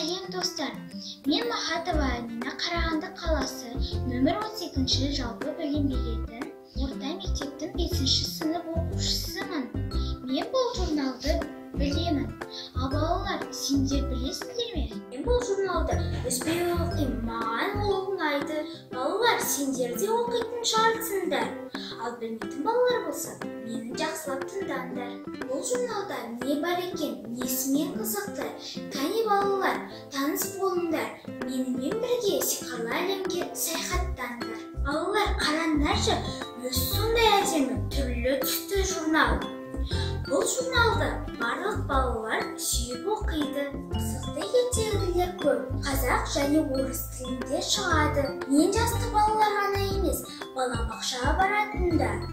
Сәлем достар, мен Махатова Нина, Қарағанды қаласы нөмір 18-ші жалпы білім беретін орта мектептің 5-ші сынып оқушысымын. Мен бұл журналды білемін. Ал балалар, сендер білесіңдер ме? Мен бұл журналды үзбей оқимын, маған ол ұнайды. Балалар, сендер де оқитын шығарсыңдар. Ал білмейтін балалар болса, мені жақсылап тыңдаңдар. Бұл журналда не бар екен, несімен қызықты? Кәне балалар, таныс болыңдар. Менімен бірге сиқырлы әлемге саяхаттаңдар. Балалар, қараңдаршы, өзі сондай әдемі, түрлі түсті журнал. Бұл журналды барлық балалар сүйіп оқиды. Қызықты ертегілер көп, қазақ және орыс тілінде шығады. Мен жасты балалар ғана емес, балабақшаға баратындар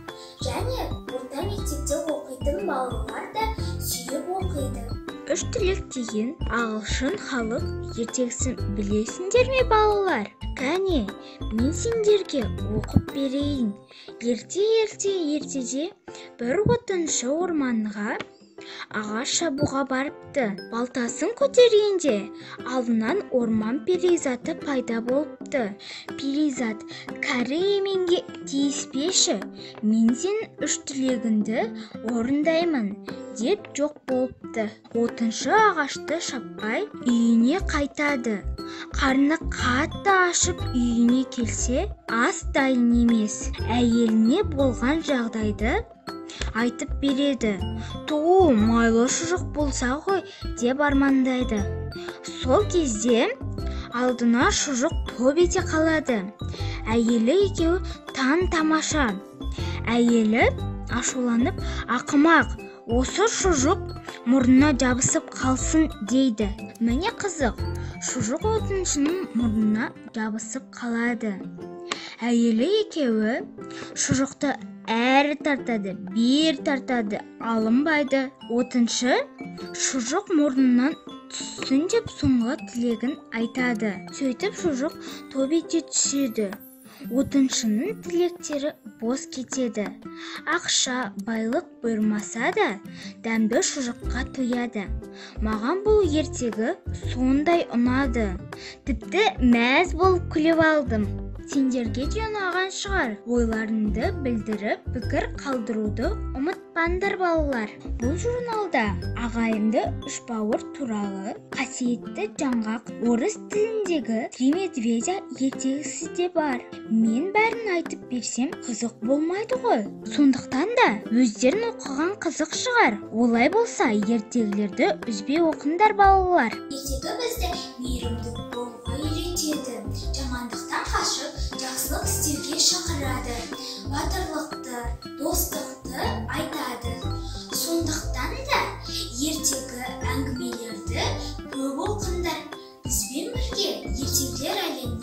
және орта мектепте оқитын балалар да сүйіп оқиды. Үш тілек деген ағылшын халық ертегісін білесіңдер ме балалар? Кәне, мен сендерге оқып берейін. Ертеде бір отыншы орманға ағаш шабуға барыпты. Балтасын көтергенде алдынан орман перизаты пайда болыпты. Перизат, кәрі еменге тиіспеші, мен сенің үш тілегіңді орындаймын деп жоқ болыпты. Отыншы ағашты шаппай үйіне қайтады. Қарны қатты ашып үйіне келсе, ас дайын емес. Әйеліне болған жағдайды айтып береді. Туу, майлы шұжық болса ғой деп армандайды. Сол кезде алдына шұжық топ ете қалады. Әйелі екеуі таң-тамаша. Әйелі ашуланып, ақымақ, осы шұжық мұрнына жабысып қалсын дейді. Міне қызық, шұжық отыншының мұрнына жабысып қалады. Әйелі екеуі шұжықты әрі тартады, бер тартады, алынбайды. Отыншы шұжық мұрнынан түссін деп соңғы тілегін айтады. Сөйтіп шұжық топ ете түседі. Отыншының тілектері бос кетеді. Ақша, байлық бұйырмаса да, дәмді шұжыққа тояды. Маған бұл ертегі сондай ұнады. Тіпті мәз болып күліп алдым. Сендерге де ұнаған шығар. Ойларыңды білдіріп, пікір қалдыруды ұмытпаңдар балалар. Бұл журналда ағайынды үш бауыр туралы қасиетті жаңғақ орыс тіліндегі Три медведя ертегісі де бар. Мен бәрін айтып берсем қызық болмайды ғой. Сондықтан да өздерін оқыған қызық шығар. Олай болса, ертегілерді үзбей оқыңдар балалар. Ертегі бізді мейірімді болуға үйретеді. Жамандықтан қашып, жақсылық істеуге шақырады. Батырлықты, достықты айтады. Сондықтан да ертегі әңгімелерді көп оқыңдар. Бізбен бірге ертегілер әлеміне